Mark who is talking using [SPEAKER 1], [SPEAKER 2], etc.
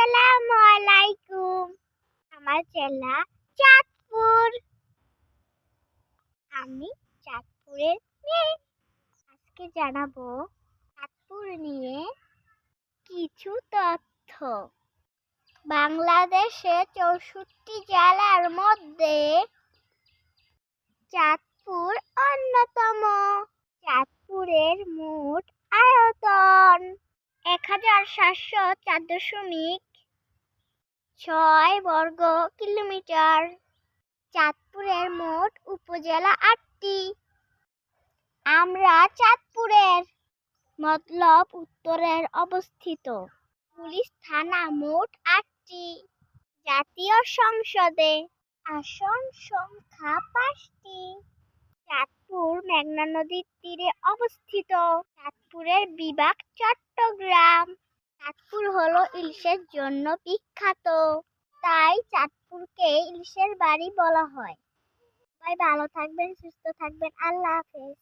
[SPEAKER 1] আসসালামু আলাইকুম। আমার জেলা চাঁদপুর। আমি চাঁদপুরের মেয়ে। আজকে জানাবো চাঁদপুর নিয়ে কিছু তথ্য। বাংলাদেশে 64 জেলার মধ্যে চাঁদপুর অন্যতম। চাঁদপুরের মোট আয়তন 1704.6 বর্গ কিলোমিটার। চাঁদপুরের মোট উপজেলা 8টি। আমরা চাঁদপুরের মতলব উত্তরের অবস্থিত। পুলিশ থানা মোট 8টি। জাতীয় সংসদে আসন সংখ্যা 5টি। চাঁদপুর মেঘনা নদীর তীরে অবস্থিত। চাঁদপুরের বিভাগ চট্টগ্রাম। চাঁদপুর হলো ইলিশের জন্য বিখ্যাত, তাই চাঁদপুরকে ইলিশের বাড়ি বলা হয়। সবাই ভালো থাকবেন, সুস্থ থাকবেন। আল্লাহ হাফেজ।